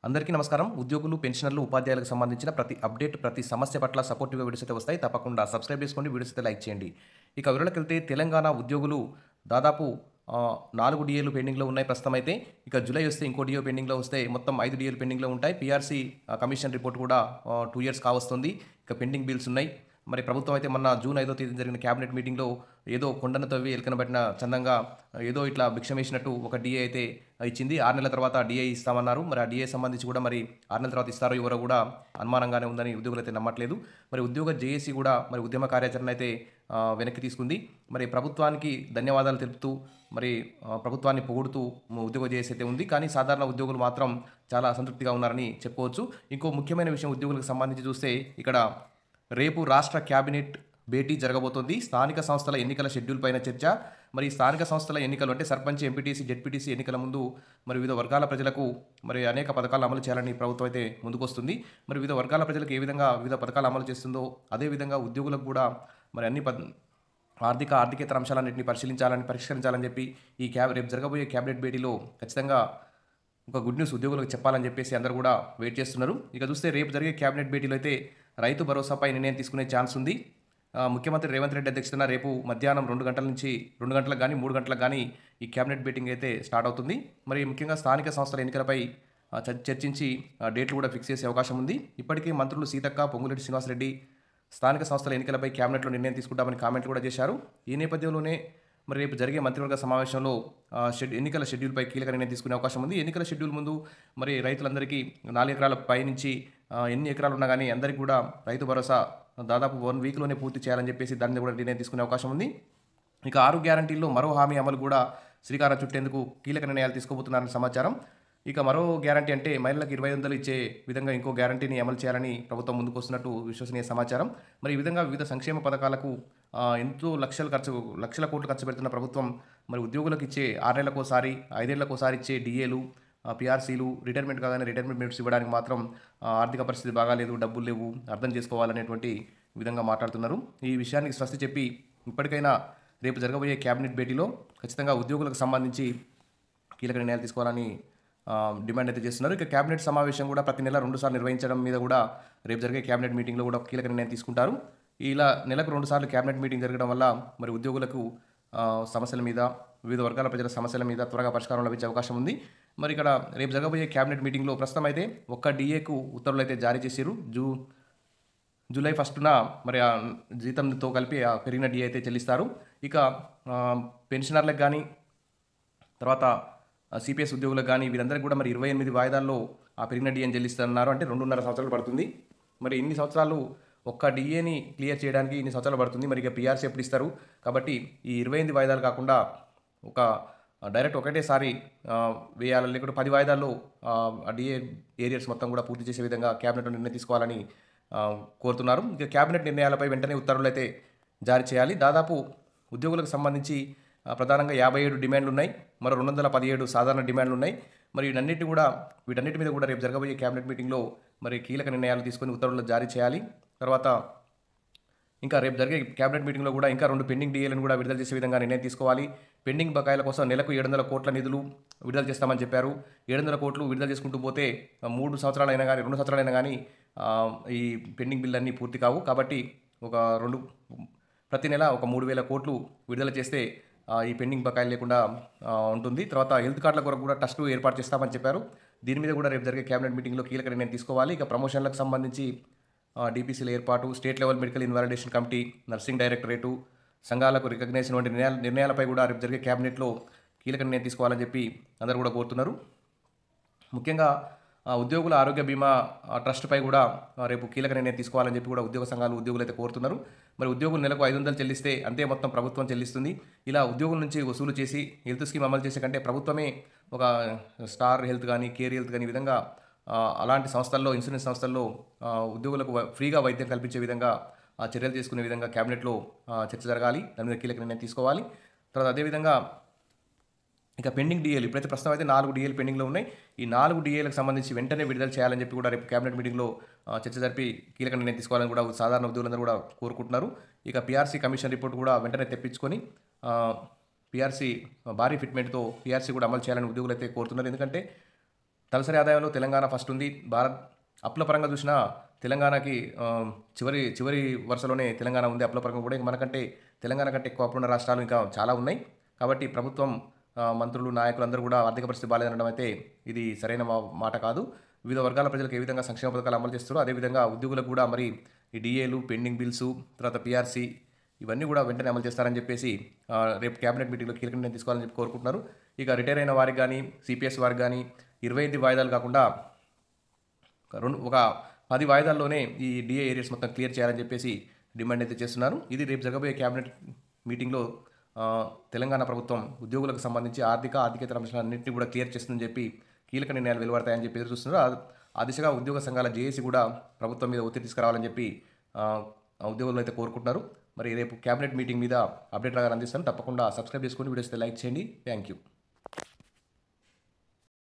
అందరికీ నమస్కారం. ఉద్యోగులు, పెన్షనర్లు, ఉపాధ్యాయులకు సంబంధించిన ప్రతి అప్డేట్, ప్రతి సమస్య పట్ల సపోర్టివ్‌గా వీడియోస్ అయితే వస్తాయి. తప్పకుండా సబ్స్క్రైబ్ చేసుకోండి. వీడియోస్ అయితే లైక్ చేయండి. ఇక వివరాలకెళ్తే తెలంగాణ ఉద్యోగులు దాదాపు 4 డీఏలు పెండింగ్‌లో ఉన్నాయి ప్రస్తుతం అయితే. ఇక జూలై వస్తే ఇంకో డీఏ పెండింగ్‌లో వస్తే మొత్తం 5 డీఏలు పెండింగ్‌లో ఉంటాయి. పీఆర్సీ కమిషన్ రిపోర్ట్ కూడా 2 ఇయర్స్ కావస్తుంది. ఇక పెండింగ్ బిల్స్ ఉన్నాయి. మరి ప్రభుత్వం అయితే మొన్న జూన్ 5వ తేదీన జరిగిన క్యాబినెట్ మీటింగ్‌లో ఏదో కొండను తవ్వి ఎలుకన పట్టిన చందంగా ఏదో ఇట్లా భిక్షమేసినట్టు ఒక డీఏ అయితే ఇచ్చింది. 6 నెలల తర్వాత డీఏ ఇస్తామన్నారు. మరి ఆ డీఏ సంబంధించి కూడా మరి 6 నెలల తర్వాత ఇస్తారో ఇవ్వరో కూడా అనుమానంగానే ఉందని ఉద్యోగులైతే నమ్మట్లేదు. మరి ఉద్యోగ జేఏసీ కూడా మరి ఉద్యమ కార్యాచరణ అయితే వెనక్కి తీసుకుంది. మరి ప్రభుత్వానికి ధన్యవాదాలు తెలుపుతూ మరి ప్రభుత్వాన్ని పొగుడుతూ ఉద్యోగ జేఏసీ అయితే ఉంది. కానీ సాధారణ ఉద్యోగులు మాత్రం చాలా అసంతృప్తిగా ఉన్నారని చెప్పుకోవచ్చు. ఇంకో ముఖ్యమైన విషయం ఉద్యోగులకు సంబంధించి చూస్తే ఇక్కడ రేపు రాష్ట్ర క్యాబినెట్ భేటీ జరగబోతోంది. స్థానిక సంస్థల ఎన్నికల షెడ్యూల్ పైన చర్చ. మరి స్థానిక సంస్థల ఎన్నికలు అంటే సర్పంచ్, ఎంపీటీసీ, జెడ్పీటీసీ ఎన్నికల ముందు మరి వివిధ వర్గాల ప్రజలకు మరి అనేక పథకాలు అమలు చేయాలని ప్రభుత్వం అయితే ముందుకొస్తుంది. మరి వివిధ వర్గాల ప్రజలకు ఏ విధంగా వివిధ పథకాలు అమలు చేస్తుందో అదేవిధంగా ఉద్యోగులకు కూడా మరి అన్ని ఆర్థికేతర అంశాలన్నింటినీ పరిష్కరించాలని చెప్పి ఈ రేపు జరగబోయే క్యాబినెట్ భేటీలో ఖచ్చితంగా ఒక గుడ్ న్యూస్ ఉద్యోగులకు చెప్పాలని చెప్పేసి అందరూ కూడా వెయిట్ చేస్తున్నారు. ఇక చూస్తే రేపు జరిగే క్యాబినెట్ భేటీలో అయితే రైతు భరోసాపై నిర్ణయం తీసుకునే ఛాన్స్ ఉంది. ముఖ్యమంత్రి రేవంత్ రెడ్డి అధ్యక్షతన రేపు మధ్యాహ్నం 2 గంటల నుంచి 2 గంటలకు కానీ 3 గంటలకు కానీ ఈ క్యాబినెట్ మీటింగ్ అయితే స్టార్ట్ అవుతుంది. మరి ముఖ్యంగా స్థానిక సంస్థల ఎన్నికలపై చర్చించి డేట్లు కూడా ఫిక్స్ చేసే అవకాశం ఉంది. ఇప్పటికే మంత్రులు సీతక్క, పొంగులేటి శ్రీనివాసరెడ్డి స్థానిక సంస్థల ఎన్నికలపై క్యాబినెట్లో నిర్ణయం తీసుకుంటామని కామెంట్లు కూడా చేశారు. ఈ నేపథ్యంలోనే మరి రేపు జరిగే మంత్రివర్గ సమావేశంలో ఎన్నికల షెడ్యూల్పై కీలక నిర్ణయం తీసుకునే అవకాశం ఉంది. ఎన్నికల షెడ్యూల్ ముందు మరి రైతులందరికీ 4 ఎకరాల పైనుంచి ఎన్ని ఎకరాలు ఉన్నా కానీ అందరికీ కూడా రైతు భరోసా దాదాపు 1 వీక్‌లోనే పూర్తి చేయాలని చెప్పేసి దాని మీద కూడా నిర్ణయం తీసుకునే అవకాశం ఉంది. ఇక 6 గ్యారంటీల్లో మరో హామీ అమలు కూడా శ్రీకారం చుట్టేందుకు కీలక నిర్ణయాలు తీసుకోబోతున్నారని సమాచారం. ఇక మరో గ్యారంటీ అంటే మహిళలకు 2500 ఇచ్చే విధంగా ఇంకో గ్యారంటీని అమలు చేయాలని ప్రభుత్వం ముందుకొస్తున్నట్టు విశ్వసనీయ సమాచారం. మరి ఈ విధంగా వివిధ సంక్షేమ పథకాలకు ఎంతో లక్షల కోట్లు ఖర్చు పెడుతున్న ప్రభుత్వం మరి ఉద్యోగులకు ఇచ్చే 6 నెలలకోసారి, 5 ఏళ్లకోసారి ఇచ్చే డీఏలు, పీఆర్సీలు రిటైర్మెంట్ కాగానే రిటైర్మెంట్ బెనిఫిట్స్ ఇవ్వడానికి మాత్రం ఆర్థిక పరిస్థితి బాగాలేదు, డబ్బులు లేవు, అర్థం చేసుకోవాలనేటువంటి విధంగా మాట్లాడుతున్నారు. ఈ విషయానికి స్వస్తి చెప్పి ఇప్పటికైనా రేపు జరగబోయే క్యాబినెట్ భేటీలో ఖచ్చితంగా ఉద్యోగులకు సంబంధించి కీలక నిర్ణయాలు తీసుకోవాలని డిమాండ్ అయితే చేస్తున్నారు. ఇక క్యాబినెట్ సమావేశం కూడా ప్రతి నెల 2 సార్లు నిర్వహించడం మీద కూడా రేపు జరిగే క్యాబినెట్ మీటింగ్లో కూడా కీలక నిర్ణయం తీసుకుంటారు. ఇలా నెలకు 2 సార్లు క్యాబినెట్ మీటింగ్ జరగడం వల్ల మరి ఉద్యోగులకు సమస్యల మీద, వివిధ వర్గాల ప్రజల సమస్యల మీద త్వరగా పరిష్కారం లభించే అవకాశం ఉంది. మరి ఇక్కడ రేపు జరగబోయే క్యాబినెట్ మీటింగ్లో ప్రస్తుతం అయితే ఒక్క డీఏకు ఉత్తర్వులు అయితే జారీ చేశారు. జూలై 1న మరి ఆ జీతంతో కలిపి ఆ పెరిగిన డీఏ అయితే చెల్లిస్తారు. ఇక పెన్షనర్లకు కానీ తర్వాత సిపిఎస్ ఉద్యోగులకు కానీ వీరందరికీ కూడా మరి 28 వాయిదాల్లో ఆ పెరిగిన డీఏని చెల్లిస్తున్నారు. అంటే 2.5 సంవత్సరాలు పడుతుంది. మరి ఇన్ని సంవత్సరాలు ఒక్క డీఏని క్లియర్ చేయడానికి ఇన్ని సంవత్సరాలు పడుతుంది. మరి ఇక పీఆర్సీ ఎప్పుడు ఇస్తారు? కాబట్టి ఈ 28 వాయిదాలు కాకుండా ఒక డైరెక్ట్ ఒకటేసారి వేయాలని, లేకుంటే 10 వాయిదాల్లో ఆ డీఏ ఏరియర్స్ మొత్తం కూడా పూర్తి చేసే విధంగా క్యాబినెట్ నిర్ణయం తీసుకోవాలని కోరుతున్నారు. ఇక క్యాబినెట్ నిర్ణయాలపై వెంటనే ఉత్తర్వులు అయితే జారీ చేయాలి. దాదాపు ఉద్యోగులకు సంబంధించి ప్రధానంగా 57 డిమాండ్లు ఉన్నాయి. మరో 217 సాధారణ డిమాండ్లు ఉన్నాయి. మరి వీటన్నిటి మీద కూడా రేపు జరగబోయే క్యాబినెట్ మీటింగ్లో మరి కీలక నిర్ణయాలు తీసుకొని ఉత్తర్వులు జారీ చేయాలి. తర్వాత ఇంకా రేపు జరిగే క్యాబినెట్ మీటింగ్లో కూడా ఇంకా 2 పెండింగ్ డీఏలను కూడా విడుదల చేసే విధంగా నిర్ణయం తీసుకోవాలి. పెండింగ్ బకాయిల కోసం నెలకు 700 కోట్ల నిధులు విడుదల చేస్తామని చెప్పారు. 700 కోట్లు విడుదల చేసుకుంటూ పోతే 3 సంవత్సరాలైనా కానీ 2 సంవత్సరాలైనా కానీ ఈ పెండింగ్ బిల్ అన్నీ పూర్తి కావు. కాబట్టి ప్రతి నెల ఒక 3000 కోట్లు విడుదల చేస్తే ఈ పెండింగ్ బకాయిలు లేకుండా ఉంటుంది. తర్వాత హెల్త్ కార్డుల కొరకు కూడా ట్రస్ట్ ఏర్పాటు చేస్తామని చెప్పారు. దీని మీద కూడా రేపు జరిగే క్యాబినెట్ మీటింగ్లో కీలక నిర్ణయం తీసుకోవాలి. ఇక ప్రమోషన్లకు సంబంధించి డీపీసీల ఏర్పాటు, state level medical invalidation committee, nursing directorate, సంఘాలకు రికగ్నేషన్ వంటి నిర్ణయాలపై కూడా రేపు జరిగే క్యాబినెట్లో కీలక నిర్ణయం తీసుకోవాలని చెప్పి అందరూ కూడా కోరుతున్నారు. ముఖ్యంగా ఉద్యోగుల ఆరోగ్య బీమా ట్రస్ట్పై కూడా రేపు కీలక నిర్ణయం తీసుకోవాలని చెప్పి కూడా ఉద్యోగ సంఘాలు ఉద్యోగులు అయితే కోరుతున్నారు. మరి ఉద్యోగులు నెలకు 500 చెల్లిస్తే అంతే మొత్తం ప్రభుత్వం చెల్లిస్తుంది. ఇలా ఉద్యోగుల నుంచి వసూలు చేసి హెల్త్ స్కీమ్ అమలు చేసే కంటే ప్రభుత్వమే ఒక స్టార్ హెల్త్ కానీ, కేర్ హెల్త్ కానీ ఈ విధంగా అలాంటి సంస్థల్లో, ఇన్సూరెన్స్ సంస్థల్లో ఉద్యోగులకు ఫ్రీగా వైద్యం కల్పించే విధంగా చర్యలు తీసుకునే విధంగా క్యాబినెట్లో చర్చ జరగాలి. దాని మీద కీలక నిర్ణయం తీసుకోవాలి. తర్వాత అదేవిధంగా ఇక పెండింగ్ డీఏలు ఇప్పుడైతే ప్రస్తుతం అయితే 4 డీఏలు పెండింగ్లో ఉన్నాయి. ఈ 4 డీఏలకు సంబంధించి వెంటనే విడుదల చేయాలని చెప్పి కూడా రేపు క్యాబినెట్ మీటింగ్లో చర్చ జరిపి కీలక నిర్ణయం తీసుకోవాలని కూడా సాధారణ ఉద్యోగులందరూ కూడా కోరుకుంటున్నారు. ఇక పీఆర్సీ కమిషన్ రిపోర్ట్ కూడా వెంటనే తెప్పించుకొని పీఆర్సీ భారీ ఫిట్మెంట్తో పీఆర్సీ కూడా అమలు చేయాలని ఉద్యోగులు అయితే కోరుతున్నారు. ఎందుకంటే తలసరి ఆదాయంలో తెలంగాణ ఫస్ట్ ఉంది. భారత్ అప్పుల పరంగా చూసినా తెలంగాణకి చివరి చివరి వరుసలోనే తెలంగాణ ఉంది. అప్పుల పరంగా కూడా మనకంటే తెలంగాణ కంటే ఎక్కువ అప్పులున్న రాష్ట్రాలు ఇంకా చాలా ఉన్నాయి. కాబట్టి ప్రభుత్వం మంత్రులు, నాయకులు అందరూ కూడా ఆర్థిక పరిస్థితి బాలేదనడం అయితే ఇది సరైన మాట కాదు. వివిధ వర్గాల ప్రజలకు ఏ విధంగా సంక్షేమ పథకాలు అమలు చేస్తారో అదేవిధంగా ఉద్యోగులకు కూడా మరి ఈ డీఏలు, పెండింగ్ బిల్సు, తర్వాత పీఆర్సీ ఇవన్నీ కూడా వెంటనే అమలు చేస్తారని చెప్పేసి రేపు క్యాబినెట్ మీటింగ్లో కీలక నిర్ణయం తీసుకోవాలని చెప్పి కోరుకుంటున్నారు. ఇక రిటైర్ అయిన వారికి కానీ, సిపిఎస్ వారికి కానీ 28 వాయిదాలు కాకుండా ఒక 10 వాయిదాల్లోనే ఈ డిఏ ఏరియాస్ మొత్తం క్లియర్ చేయాలని చెప్పేసి డిమాండ్ అయితే చేస్తున్నారు. ఇది రేపు జరగబోయే క్యాబినెట్ మీటింగ్లో తెలంగాణ ప్రభుత్వం ఉద్యోగులకు సంబంధించి ఆర్థికేతర అంశాలన్నింటినీ కూడా క్లియర్ చేస్తుందని చెప్పి కీలక నిర్ణయాలు వెలువడతాయని చెప్పి ఎదురు చూస్తున్నారు. ఆ దిశగా ఉద్యోగ సంఘాల జేఏసీ కూడా ప్రభుత్వం మీద ఒత్తిడి తీసుకురావాలని చెప్పి ఉద్యోగులు అయితే కోరుకుంటున్నారు. మరి రేపు క్యాబినెట్ మీటింగ్ మీద అప్డేట్ రాగానే అందిస్తాను. తప్పకుండా సబ్స్క్రైబ్ చేసుకొని వీడియోస్ లైక్ చేయండి. Thank you.